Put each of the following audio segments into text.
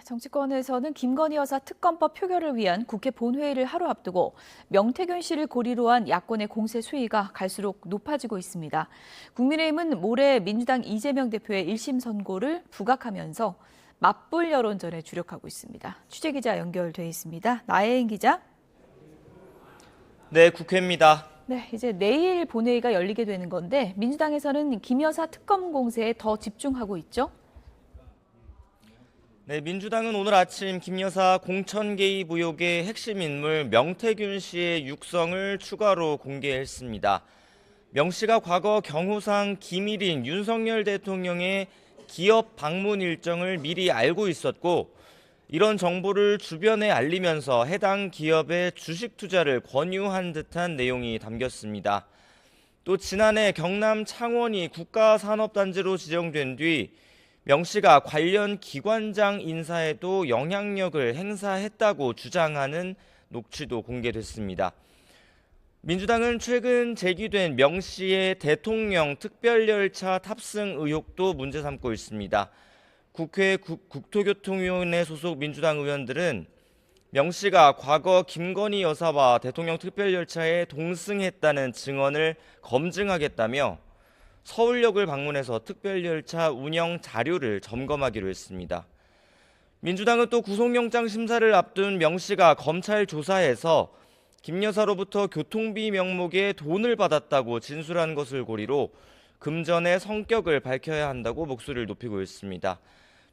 정치권에서는 김건희 여사 특검법 표결을 위한 국회 본회의를 하루 앞두고 명태균 씨를 고리로 한 야권의 공세 수위가 갈수록 높아지고 있습니다. 국민의힘은 모레 민주당 이재명 대표의 1심 선고를 부각하면서 맞불 여론전에 주력하고 있습니다. 취재기자 연결돼 있습니다. 나혜인 기자. 네, 국회입니다. 이제 내일 본회의가 열리게 되는 건데 민주당에서는 김 여사 특검 공세에 더 집중하고 있죠? 네, 민주당은 오늘 아침 김 여사 공천 개입 의혹의 핵심 인물 명태균 씨의 육성을 추가로 공개했습니다. 명 씨가 과거 경호상 기밀인 윤석열 대통령의 기업 방문 일정을 미리 알고 있었고, 이런 정보를 주변에 알리면서 해당 기업의 주식 투자를 권유한 듯한 내용이 담겼습니다. 또 지난해 경남 창원이 국가산업단지로 지정된 뒤 명 씨가 관련 기관장 인사에도 영향력을 행사했다고 주장하는 녹취도 공개됐습니다. 민주당은 최근 제기된 명 씨의 대통령 특별열차 탑승 의혹도 문제 삼고 있습니다. 국회 국토교통위원회 소속 민주당 의원들은 명 씨가 과거 김건희 여사와 대통령 특별열차에 동승했다는 증언을 검증하겠다며 서울역을 방문해서 특별열차 운영 자료를 점검하기로 했습니다. 민주당은 또 구속영장 심사를 앞둔 명 씨가 검찰 조사에서 김 여사로부터 교통비 명목에 돈을 받았다고 진술한 것을 고리로 금전의 성격을 밝혀야 한다고 목소리를 높이고 있습니다.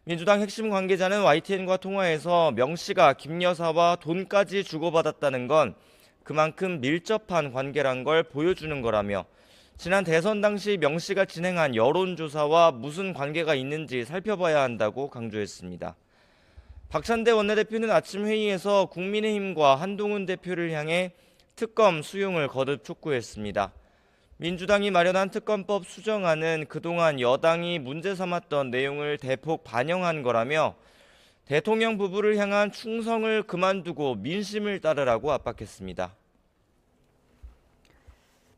민주당 핵심 관계자는 YTN과 통화에서 명 씨가 김 여사와 돈까지 주고받았다는 건 그만큼 밀접한 관계란 걸 보여주는 거라며, 지난 대선 당시 명 씨가 진행한 여론조사와 무슨 관계가 있는지 살펴봐야 한다고 강조했습니다. 박찬대 원내대표는 아침 회의에서 국민의힘과 한동훈 대표를 향해 특검 수용을 거듭 촉구했습니다. 민주당이 마련한 특검법 수정안은 그동안 여당이 문제 삼았던 내용을 대폭 반영한 거라며 대통령 부부를 향한 충성을 그만두고 민심을 따르라고 압박했습니다.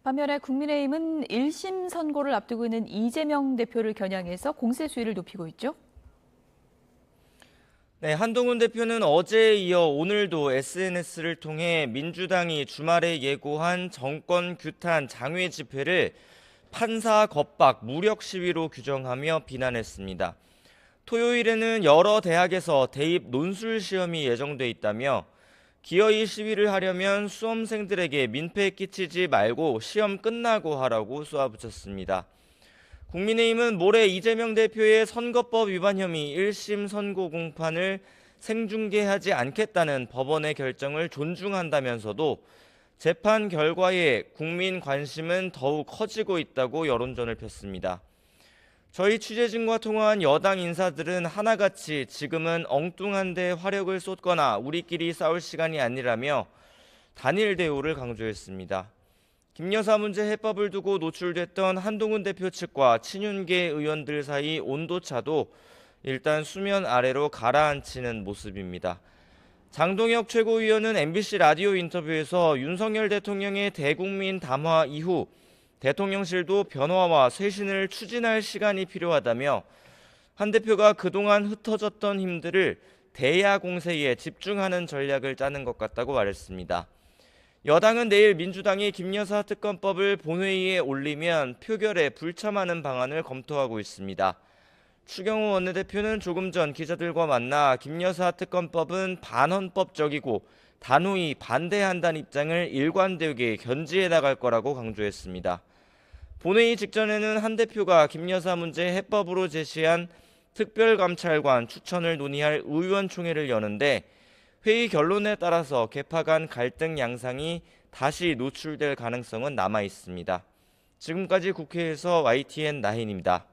반면에 국민의힘은 1심 선고를 앞두고 있는 이재명 대표를 겨냥해서 공세 수위를 높이고 있죠? 네, 한동훈 대표는 어제에 이어 오늘도 SNS를 통해 민주당이 주말에 예고한 정권 규탄 장외 집회를 판사 겁박 무력 시위로 규정하며 비난했습니다. 토요일에는 여러 대학에서 대입 논술 시험이 예정돼 있다며 기어이 시위를 하려면 수험생들에게 민폐 끼치지 말고 시험 끝나고 하라고 쏘아붙였습니다. 국민의힘은 모레 이재명 대표의 선거법 위반 혐의 1심 선고 공판을 생중계하지 않겠다는 법원의 결정을 존중한다면서도 재판 결과에 국민 관심은 더욱 커지고 있다고 여론전을 폈습니다. 저희 취재진과 통화한 여당 인사들은 하나같이 지금은 엉뚱한 데 화력을 쏟거나 우리끼리 싸울 시간이 아니라며 단일 대우를 강조했습니다. 김 여사 문제 해법을 두고 노출됐던 한동훈 대표 측과 친윤계 의원들 사이 온도차도 일단 수면 아래로 가라앉히는 모습입니다. 장동혁 최고위원은 MBC 라디오 인터뷰에서 윤석열 대통령의 대국민 담화 이후 대통령실도 변화와 쇄신을 추진할 시간이 필요하다며 한 대표가 그동안 흩어졌던 힘들을 대야 공세에 집중하는 전략을 짜는 것 같다고 말했습니다. 여당은 내일 민주당이 김 여사 특검법을 본회의에 올리면 표결에 불참하는 방안을 검토하고 있습니다. 추경호 원내대표는 조금 전 기자들과 만나 김 여사 특검법은 반헌법적이고 단호히 반대한다는 입장을 일관되게 견지해 나갈 거라고 강조했습니다. 본회의 직전에는 한 대표가 김 여사 문제 해법으로 제시한 특별감찰관 추천을 논의할 의원총회를 여는데 회의 결론에 따라서 개파 간 갈등 양상이 다시 노출될 가능성은 남아 있습니다. 지금까지 국회에서 YTN 나혜인입니다.